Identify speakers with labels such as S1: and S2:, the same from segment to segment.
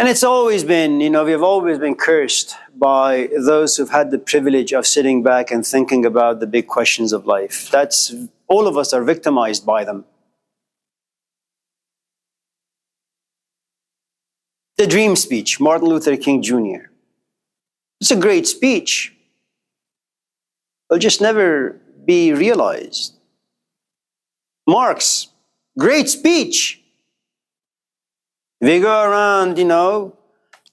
S1: And it's always been, we've always been cursed by those who've had the privilege of sitting back and thinking about the big questions of life. All of us are victimized by them. The Dream Speech, Martin Luther King Jr. It's a great speech. It'll just never be realized. Marx, great speech. They go around,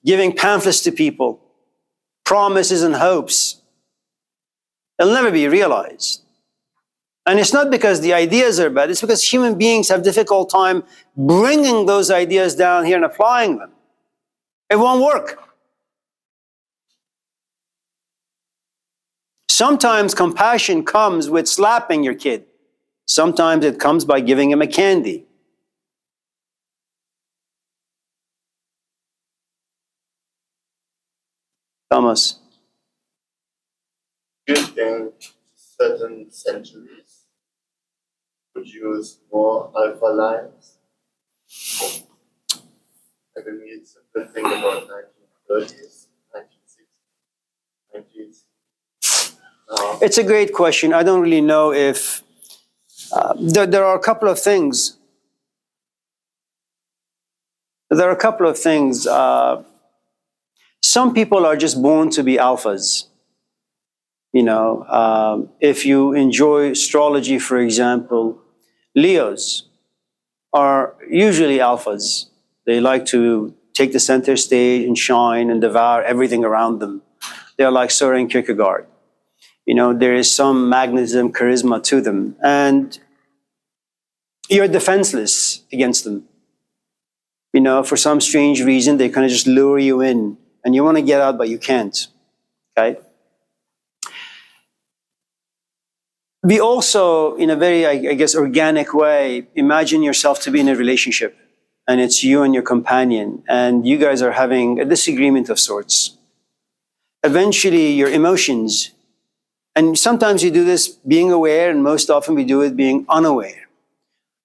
S1: giving pamphlets to people, promises and hopes. It'll never be realized. And it's not because the ideas are bad, it's because human beings have difficult time bringing those ideas down here and applying them. It won't work. Sometimes compassion comes with slapping your kid. Sometimes it comes by giving him a candy. Thomas.
S2: Do you think certain centuries produce more alpha lives? I mean, it's a good thing about 1930s, 1960s, 90s.
S1: It's a great question. I don't really know if there are a couple of things. Some people are just born to be alphas. If you enjoy astrology, for example, Leos are usually alphas. They like to take the center stage and shine and devour everything around them. They're like Søren Kierkegaard. There is some magnetism, charisma to them, and you're defenseless against them. For some strange reason, they kind of just lure you in, and you want to get out, but you can't. Okay? We also, in a very, I guess, organic way, imagine yourself to be in a relationship, and it's you and your companion, and you guys are having a disagreement of sorts. Eventually, your emotions, and sometimes you do this being aware, and most often we do it being unaware.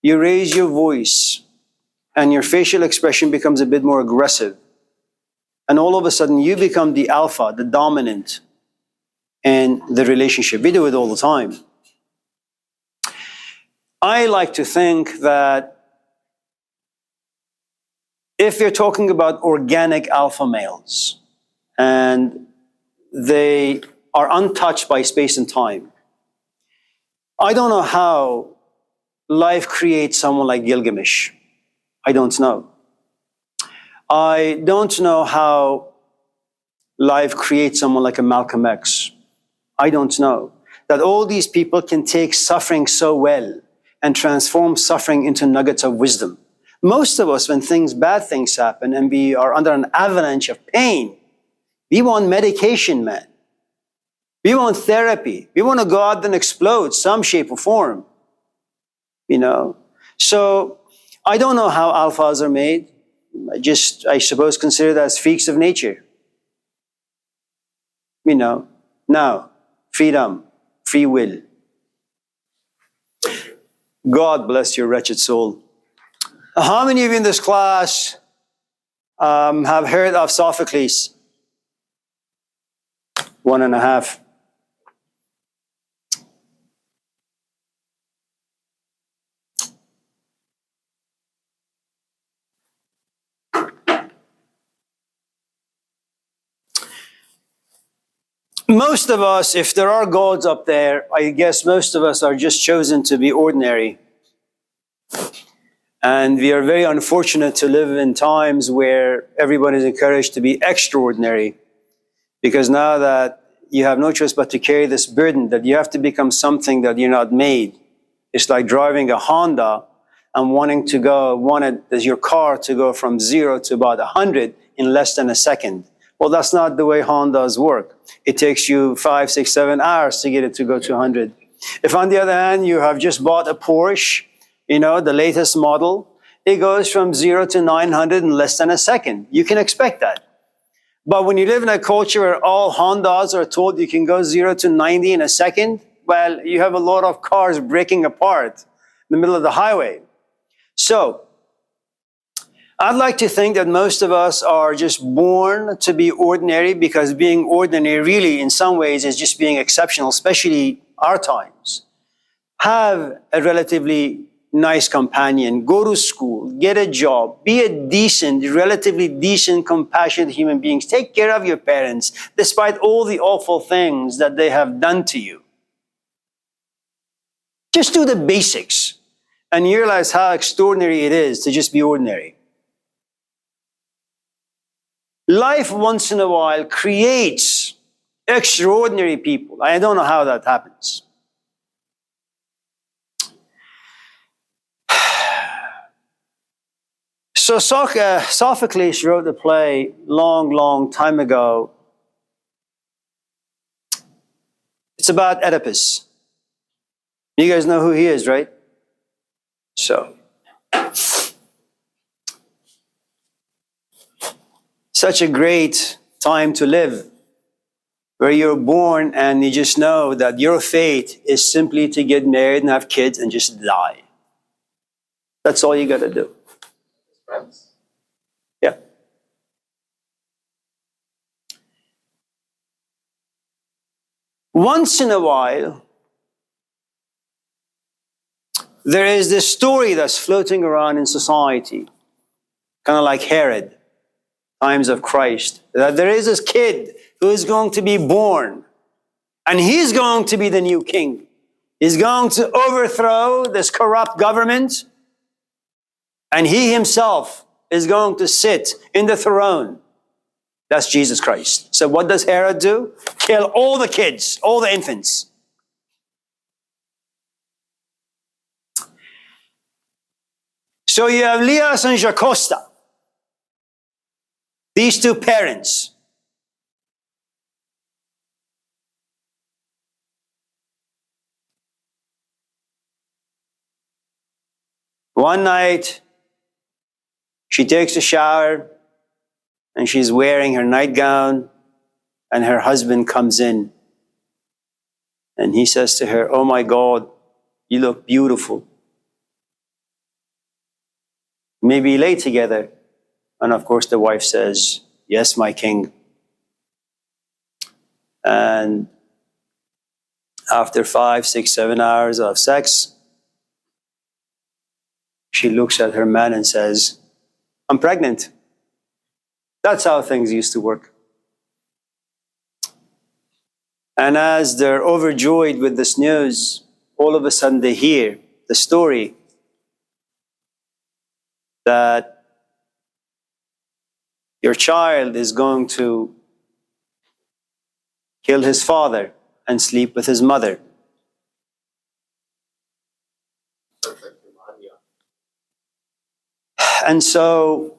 S1: You raise your voice, and your facial expression becomes a bit more aggressive. And all of a sudden, you become the alpha, the dominant in the relationship. We do it all the time. I like to think that if you're talking about organic alpha males, and they are untouched by space and time, I don't know how life creates someone like Gilgamesh. I don't know. I don't know how life creates someone like a Malcolm X. I don't know. That all these people can take suffering so well and transform suffering into nuggets of wisdom. Most of us, when bad things happen and we are under an avalanche of pain, we want medication, man. We want therapy. We want to go out and explode some shape or form. So I don't know how alphas are made. I suppose, consider that as freaks of nature. Now, freedom, free will. God bless your wretched soul. How many of you in this class have heard of Sophocles? 1.5. Most of us, if there are gods up there, I guess most of us are just chosen to be ordinary. And we are very unfortunate to live in times where everyone is encouraged to be extraordinary. Because now that you have no choice but to carry this burden, that you have to become something that you're not made. It's like driving a Honda and wanting your car to go from 0 to about 100 in less than a second. Well, that's not the way Hondas work. It takes you 5, 6, 7 hours to get it to go to 100. If on the other hand, you have just bought a Porsche, the latest model, it goes from 0 to 900 in less than a second. You can expect that. But when you live in a culture where all Hondas are told you can go 0 to 90 in a second, well, you have a lot of cars breaking apart in the middle of the highway. So, I'd like to think that most of us are just born to be ordinary, because being ordinary really in some ways is just being exceptional, especially our times. Have a relatively nice companion, go to school, get a job, be a decent, relatively decent, compassionate human being. Take care of your parents despite all the awful things that they have done to you. Just do the basics and you realize how extraordinary it is to just be ordinary. Life once in a while creates extraordinary people. I don't know how that happens. So Sophocles wrote a play long time ago. It's about Oedipus. You guys know who he is, right? So, such a great time to live, where you're born and you just know that your fate is simply to get married and have kids and just die. That's all you got to do.
S2: Friends.
S1: Yeah. Once in a while, there is this story that's floating around in society, kind of like Herod, times of Christ, that there is this kid who is going to be born, and he's going to be the new king. He's going to overthrow this corrupt government, and he himself is going to sit in the throne. That's Jesus Christ. So what does Herod do? Kill all the kids, all the infants. So you have Leas and Jocasta, these two parents. One night, she takes a shower and she's wearing her nightgown, and her husband comes in and he says to her, "Oh my God, you look beautiful. May we lay together?" And of course the wife says, "Yes, my king." And after 5, 6, 7 hours of sex, she looks at her man and says, "I'm pregnant." That's how things used to work. And as they're overjoyed with this news, all of a sudden they hear the story that your child is going to kill his father and sleep with his mother. And so,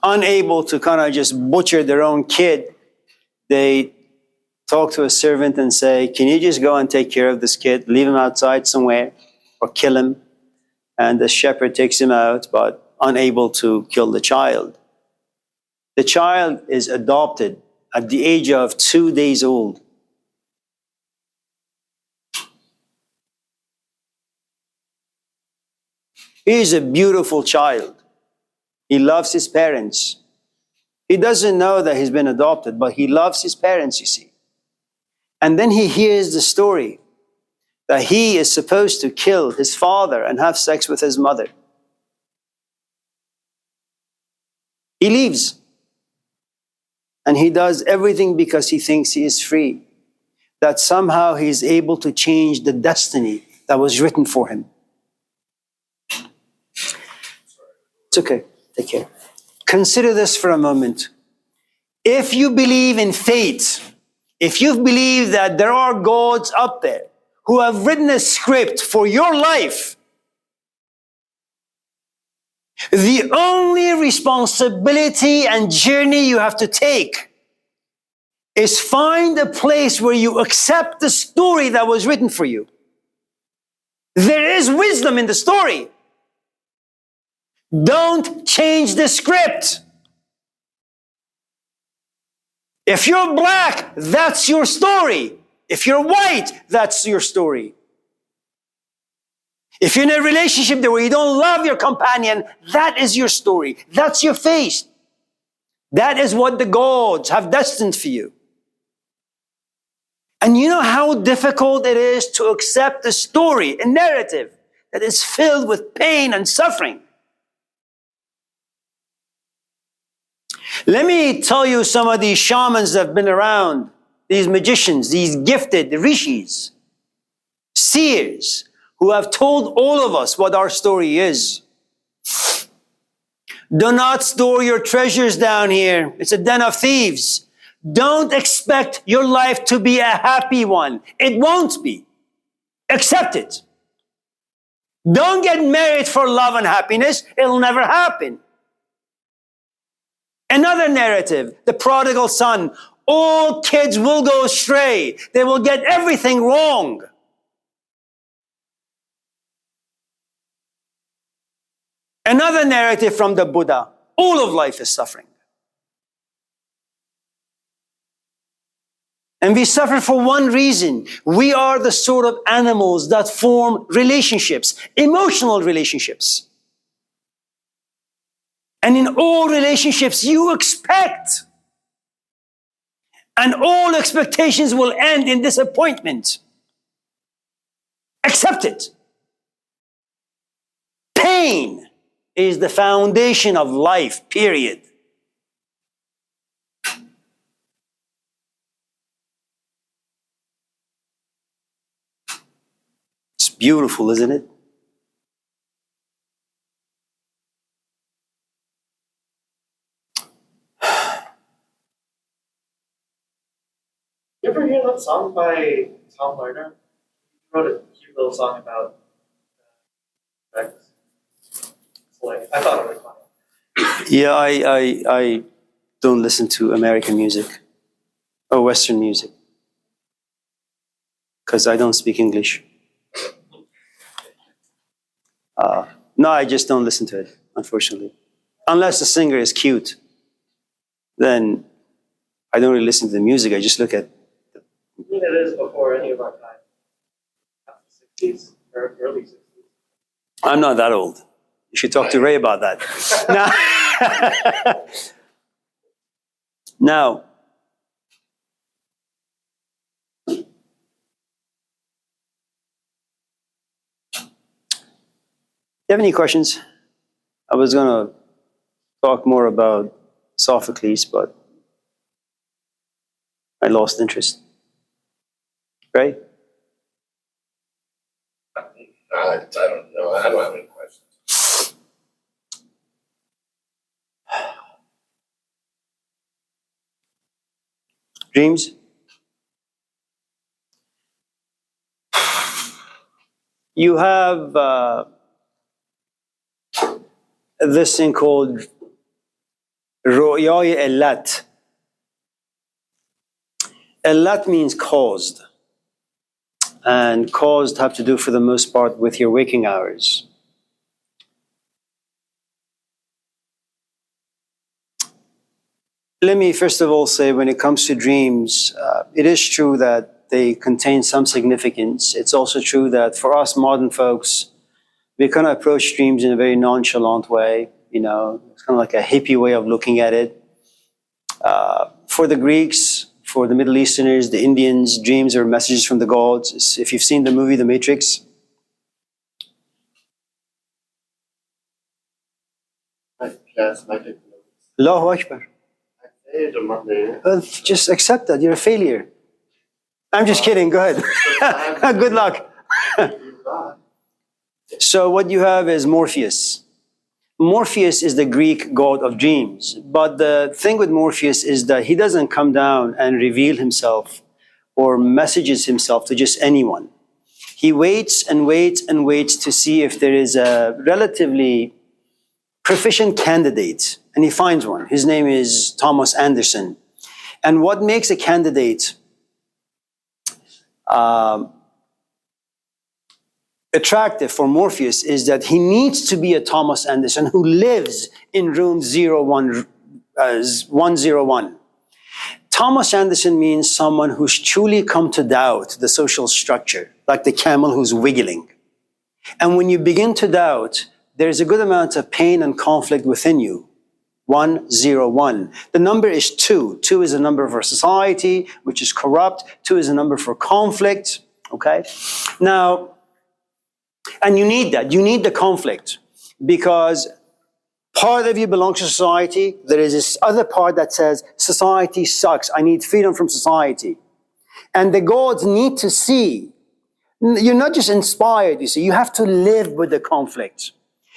S1: unable to kind of just butcher their own kid, they talk to a servant and say, "Can you just go and take care of this kid, leave him outside somewhere, or kill him?" And the shepherd takes him out, but unable to kill the child. The child is adopted at the age of 2 days old. He is a beautiful child. He loves his parents. He doesn't know that he's been adopted, but he loves his parents, you see. And then he hears the story that he is supposed to kill his father and have sex with his mother. He leaves. And he does everything because he thinks he is free. That somehow he's able to change the destiny that was written for him. It's okay. Take care. Consider this for a moment. If you believe in fate, if you believe that there are gods up there who have written a script for your life, the only responsibility and journey you have to take is find a place where you accept the story that was written for you. There is wisdom in the story. Don't change the script. If you're black, that's your story. If you're white, that's your story. If you're in a relationship where you don't love your companion, that is your story. That's your fate. That is what the gods have destined for you. And you know how difficult it is to accept a story, a narrative that is filled with pain and suffering. Let me tell you some of these shamans that have been around, these magicians, these gifted rishis, seers, who have told all of us what our story is. Do not store your treasures down here. It's a den of thieves. Don't expect your life to be a happy one. It won't be. Accept it. Don't get married for love and happiness. It'll never happen. Another narrative, the prodigal son. All kids will go astray. They will get everything wrong. Another narrative from the Buddha. All of life is suffering. And we suffer for one reason. We are the sort of animals that form relationships, emotional relationships. And in all relationships, you expect. And all expectations will end in disappointment. Accept it. Pain is the foundation of life, period. It's beautiful, isn't it?
S2: You ever hear that song by Tom Lerner? He wrote a cute little song about sex. It's like, I thought it was funny.
S1: Yeah, I don't listen to American music or Western music because I don't speak English. No, I just don't listen to it, unfortunately. Unless the singer is cute, then I don't really listen to the music. I just look at.
S2: I mean, it is before any of our time. After the 60s or early 60s.
S1: I'm not that old. You should talk to Ray about that. Now, do you have any questions? I was going to talk more about Sophocles, but I lost interest. Right?
S3: I don't know. I don't have any questions.
S1: Dreams? You have this thing called Ru'yay Illat. Illat means caused. And caused have to do, for the most part, with your waking hours. Let me first of all say, when it comes to dreams, it is true that they contain some significance. It's also true that for us modern folks, we kind of approach dreams in a very nonchalant way. You know, it's kind of like a hippie way of looking at it. For the Greeks, for the Middle Easterners, the Indians, dreams are messages from the gods. If you've seen the movie The Matrix.
S2: Yes, I think.
S1: Allahu Akbar. Just accept that. You're a failure. I'm just kidding. Go ahead. Good luck. So what you have is Morpheus. Morpheus is the Greek god of dreams. But the thing with Morpheus is that he doesn't come down and reveal himself or messages himself to just anyone. He waits and waits and waits to see if there is a relatively proficient candidate. And he finds one. His name is Thomas Anderson. And what makes a candidate attractive for Morpheus is that he needs to be a Thomas Anderson who lives in room 101. Thomas Anderson means someone who's truly come to doubt the social structure, like the camel who's wiggling. And when you begin to doubt, there's a good amount of pain and conflict within you. 101. The number is 2. 2 is a number for society, which is corrupt. 2 is a number for conflict. Okay? Now, and you need that. You need the conflict because part of you belongs to society. There is this other part that says, society sucks. I need freedom from society. And the gods need to see. You're not just inspired, you see. You have to live with the conflict.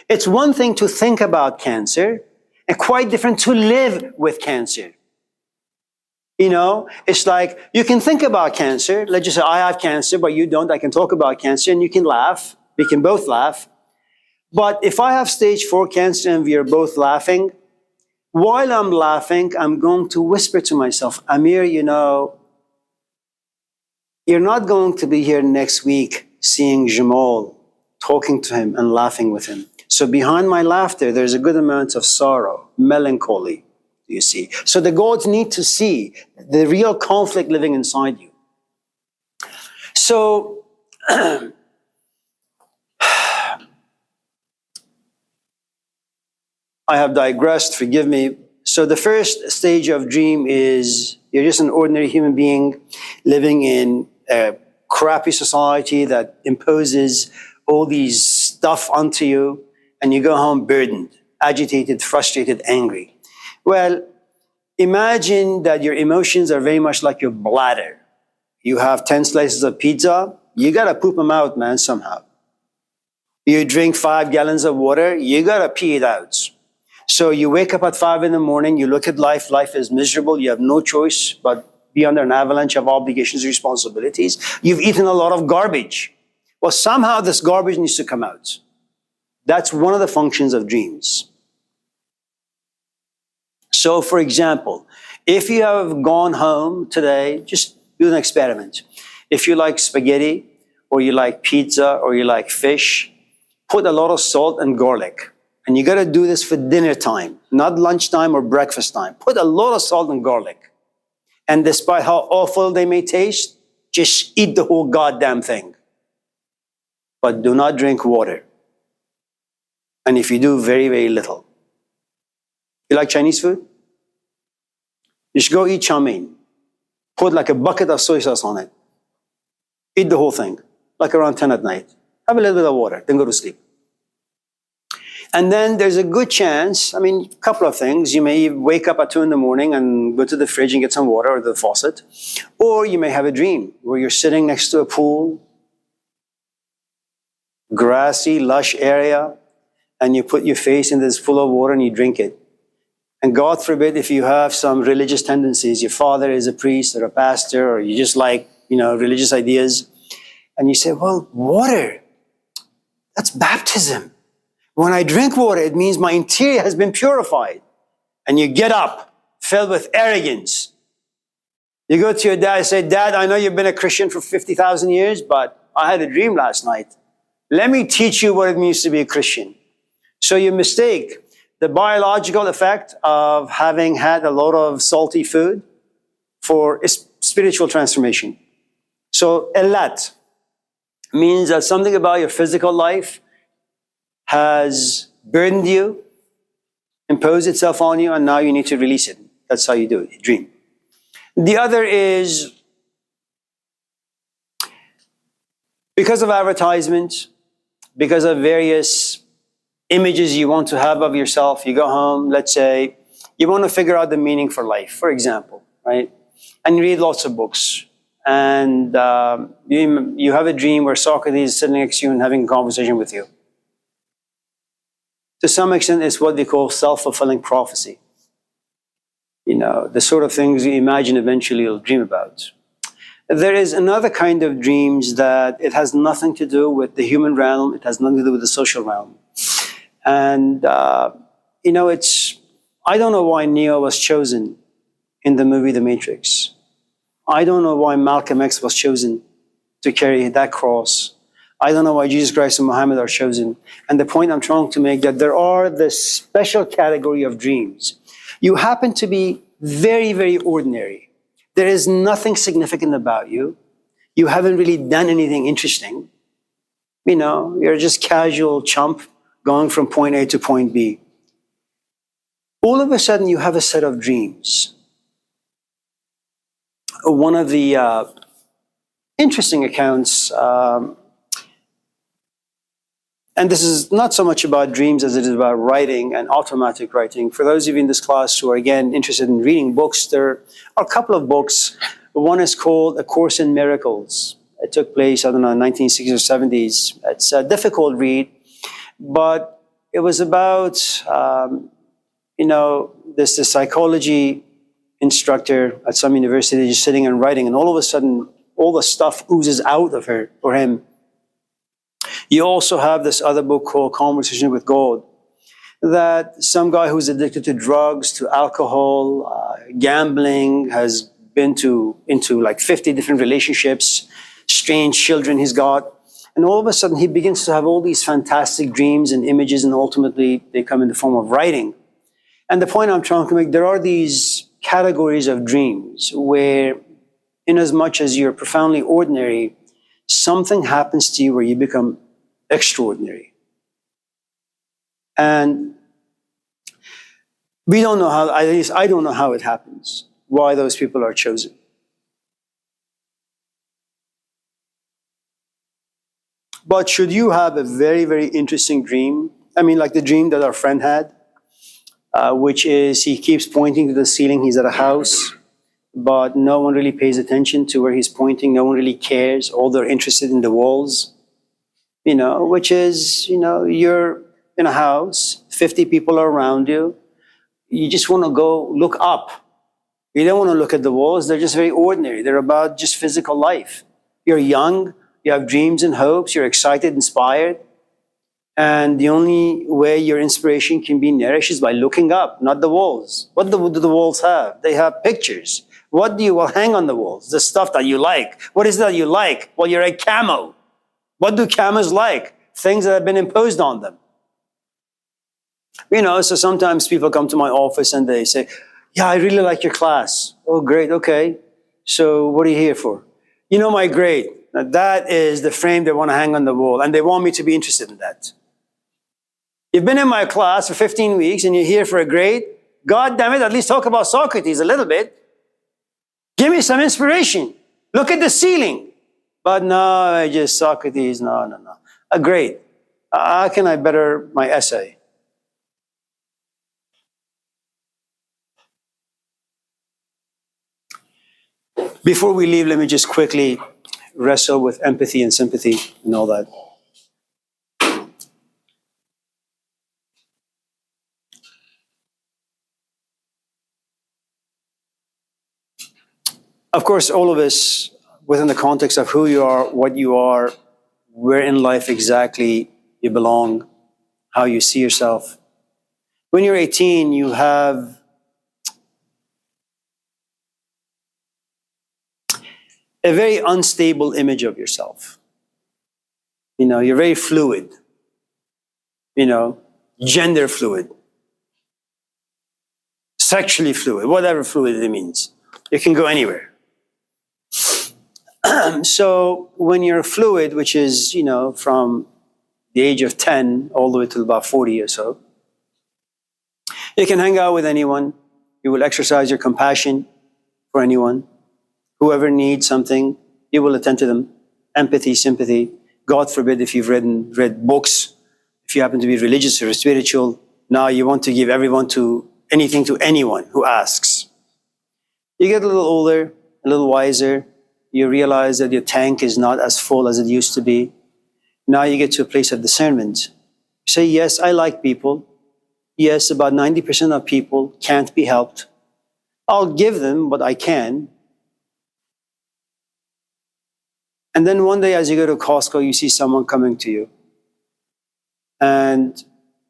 S1: It's one thing to think about cancer and quite different to live with cancer. You know, it's like you can think about cancer. Let's just say I have cancer, but you don't. I can talk about cancer and you can laugh. We can both laugh. But if I have stage 4 cancer and we are both laughing, while I'm laughing, I'm going to whisper to myself, Amir, you know, you're not going to be here next week seeing Jamal, talking to him and laughing with him. So behind my laughter, there's a good amount of sorrow, melancholy, you see. So the gods need to see the real conflict living inside you. So, I have digressed, forgive me. So the first stage of dream is you're just an ordinary human being living in a crappy society that imposes all these stuff onto you, and you go home burdened, agitated, frustrated, angry. Well, imagine that your emotions are very much like your bladder. You have 10 slices of pizza, you gotta poop them out, man, somehow. You drink 5 gallons of water, you gotta pee it out. So you wake up at 5 in the morning, you look at life, life is miserable, you have no choice but be under an avalanche of obligations and responsibilities. You've eaten a lot of garbage. Well, somehow this garbage needs to come out. That's one of the functions of dreams. So, for example, if you have gone home today, just do an experiment. If you like spaghetti, or you like pizza, or you like fish, put a lot of salt and garlic. And you got to do this for dinner time, not lunchtime or breakfast time. Put a lot of salt and garlic. And despite how awful they may taste, just eat the whole goddamn thing. But do not drink water. And if you do, very, very little. You like Chinese food? You should go eat chow mein. Put like a bucket of soy sauce on it. Eat the whole thing, like around 10 at night. Have a little bit of water, then go to sleep. And then there's a good chance, I mean, a couple of things. You may wake up at 2 in the morning and go to the fridge and get some water or the faucet. Or you may have a dream where you're sitting next to a pool, grassy, lush area, and you put your face in this pool of water and you drink it. And God forbid if you have some religious tendencies, your father is a priest or a pastor, or you just like, religious ideas. And you say, well, water, that's baptism. When I drink water, it means my interior has been purified. And you get up, filled with arrogance. You go to your dad and say, Dad, I know you've been a Christian for 50,000 years, but I had a dream last night. Let me teach you what it means to be a Christian. So you mistake the biological effect of having had a lot of salty food for spiritual transformation. So illat means that something about your physical life has burdened you, imposed itself on you, and now you need to release it. That's how you do it, you dream. The other is because of advertisements, because of various images you want to have of yourself. You go home, let's say, you want to figure out the meaning for life, for example, right? And you read lots of books. And you have a dream where Socrates is sitting next to you and having a conversation with you. To some extent, it's what they call self-fulfilling prophecy. The sort of things you imagine eventually you'll dream about. There is another kind of dreams that it has nothing to do with the human realm. It has nothing to do with the social realm. And, I don't know why Neo was chosen in the movie The Matrix. I don't know why Malcolm X was chosen to carry that cross. I don't know why Jesus Christ and Muhammad are chosen. And the point I'm trying to make that there are this special category of dreams. You happen to be very, very ordinary. There is nothing significant about you. You haven't really done anything interesting. You're just casual chump going from point A to point B. All of a sudden, you have a set of dreams. One of the interesting accounts, and this is not so much about dreams as it is about writing and automatic writing. For those of you in this class who are, again, interested in reading books, there are a couple of books. One is called A Course in Miracles. It took place, I don't know, in the 1960s or 70s. It's a difficult read, but it was about, this psychology instructor at some university just sitting and writing, and all of a sudden, all the stuff oozes out of her or him. You also have this other book called Conversation with God, that some guy who's addicted to drugs, to alcohol, gambling, has been into like 50 different relationships, strange children he's got. And all of a sudden he begins to have all these fantastic dreams and images, and ultimately they come in the form of writing. And the point I'm trying to make, there are these categories of dreams where, in as much as you're profoundly ordinary, something happens to you where you become extraordinary. And we don't know how, at least I don't know how it happens, why those people are chosen. But should you have a very, very interesting dream, like the dream that our friend had, which is he keeps pointing to the ceiling, he's at a house, but no one really pays attention to where he's pointing, no one really cares, all they're interested in the walls, which is, you're in a house, 50 people are around you, you just want to go look up. You don't want to look at the walls, they're just very ordinary, they're about just physical life. You're young, you have dreams and hopes, you're excited, inspired, and the only way your inspiration can be nourished is by looking up, not the walls. What do the walls have? They have pictures. What do you hang on the walls? The stuff that you like. What is it that you like? Well, you're a camel. What do camels like? Things that have been imposed on them. So sometimes people come to my office and they say, yeah, I really like your class. Oh, great, okay. So what are you here for? My grade. Now, that is the frame they want to hang on the wall, and they want me to be interested in that. You've been in my class for 15 weeks and you're here for a grade? God damn it, at least talk about Socrates a little bit. Give me some inspiration. Look at the ceiling. But no, just Socrates, no. A grade. How can I better my essay? Before we leave, let me just quickly wrestle with empathy and sympathy and all that. Of course, all of us, within the context of who you are, what you are, where in life exactly you belong, how you see yourself. When you're 18, you have a very unstable image of yourself. You're very fluid, gender fluid, sexually fluid, whatever fluid it means. It can go anywhere. So when you're fluid, which is, from the age of 10 all the way to about 40 or so, you can hang out with anyone. You will exercise your compassion for anyone. Whoever needs something, you will attend to them. Empathy, sympathy. God forbid if you've read books, if you happen to be religious or spiritual, now you want to give anything to anyone who asks. You get a little older, a little wiser. You realize that your tank is not as full as it used to be. Now you get to a place of discernment. You say, yes, I like people. Yes, about 90% of people can't be helped. I'll give them what I can. And then one day as you go to Costco, you see someone coming to you. And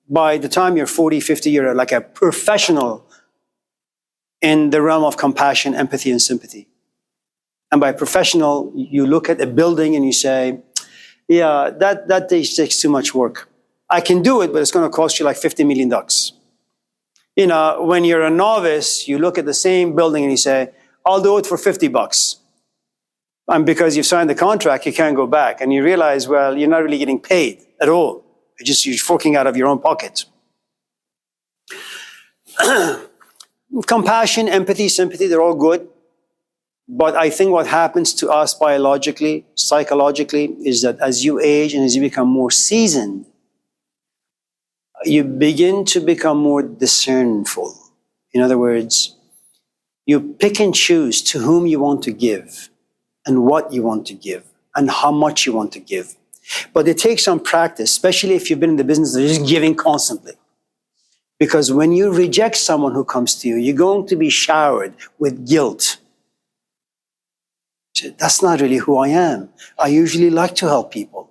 S1: by the time you're 40, 50, you're like a professional in the realm of compassion, empathy, and sympathy. And by professional, you look at a building and you say, yeah, that takes too much work. I can do it, but it's going to cost you like $50 million. When you're a novice, you look at the same building and you say, I'll do it for $50. And because you've signed the contract, you can't go back. And you realize, well, you're not really getting paid at all. You're forking out of your own pocket. Compassion, empathy, sympathy, they're all good. But I think what happens to us biologically, psychologically, is that as you age and as you become more seasoned, you begin to become more discernful. In other words, you pick and choose to whom you want to give and what you want to give and how much you want to give. But it takes some practice, especially if you've been in the business of just giving constantly. Because when you reject someone who comes to you, you're going to be showered with guilt. That's not really who I am. I usually like to help people.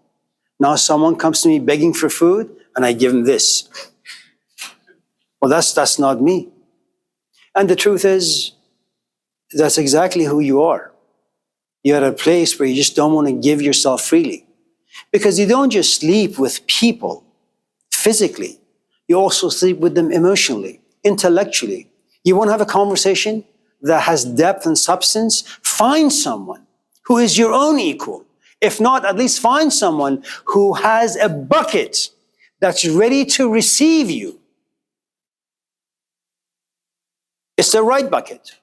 S1: Now someone comes to me begging for food and I give them this. Well, that's not me. And the truth is, that's exactly who you are. You're at a place where you just don't want to give yourself freely. Because you don't just sleep with people physically. You also sleep with them emotionally, intellectually. You want to have a conversation that has depth and substance? Find someone who is your own equal. If not, at least find someone who has a bucket that's ready to receive you. It's the right bucket.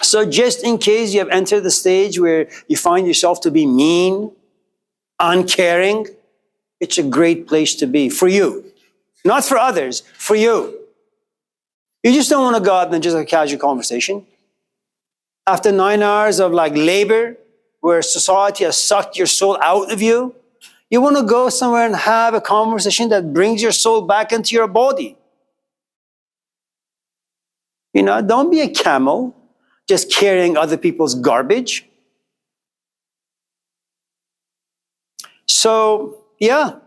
S1: So just in case you have entered the stage where you find yourself to be mean, uncaring, it's a great place to be for you. Not for others, for you. You just don't want to go out and just have a casual conversation. After 9 hours of labor, where society has sucked your soul out of you, you want to go somewhere and have a conversation that brings your soul back into your body. Don't be a camel, just carrying other people's garbage. So, yeah,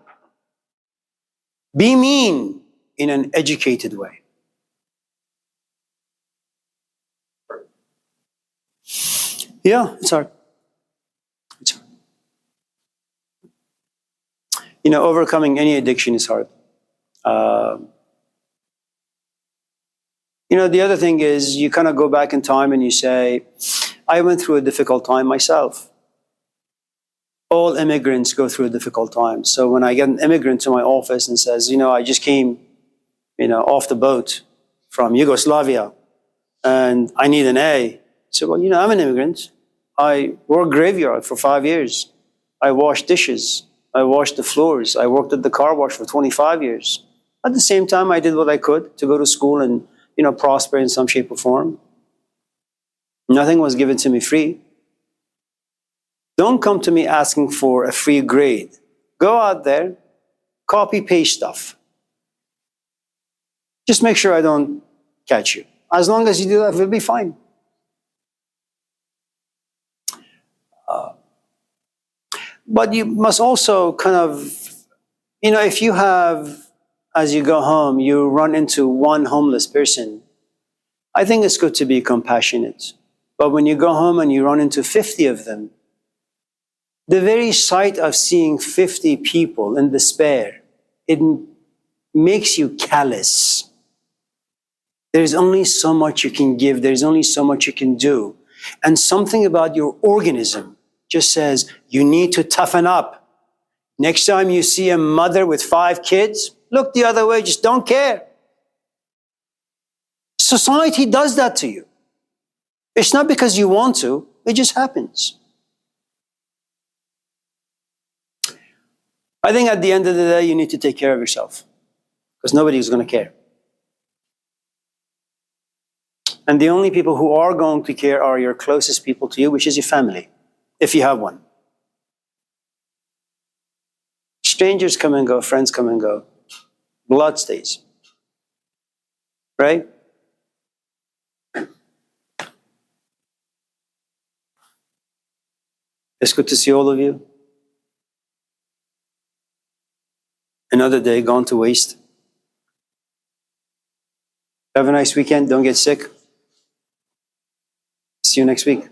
S1: be mean in an educated way. Yeah, it's hard. It's hard. Overcoming any addiction is hard. The other thing is you kind of go back in time and you say, I went through a difficult time myself. All immigrants go through a difficult time. So when I get an immigrant to my office and says, I just came, off the boat from Yugoslavia and I need an A. I said, well, I'm an immigrant. I worked graveyard for 5 years. I washed dishes. I washed the floors. I worked at the car wash for 25 years. At the same time, I did what I could to go to school and, prosper in some shape or form. Nothing was given to me free. Don't come to me asking for a free grade. Go out there, copy, paste stuff. Just make sure I don't catch you. As long as you do that, we'll be fine. But you must also kind of, if you have, as you go home, you run into one homeless person, I think it's good to be compassionate. But when you go home and you run into 50 of them, the very sight of seeing 50 people in despair, it makes you callous. There's only so much you can give. There's only so much you can do. And something about your organism just says, you need to toughen up. Next time you see a mother with 5 kids, look the other way, just don't care. Society does that to you. It's not because you want to, it just happens. I think at the end of the day, you need to take care of yourself because nobody is going to care. And the only people who are going to care are your closest people to you, which is your family, if you have one. Strangers come and go, friends come and go. Blood stays. Right? It's good to see all of you. Another day gone to waste. Have a nice weekend. Don't get sick. See you next week.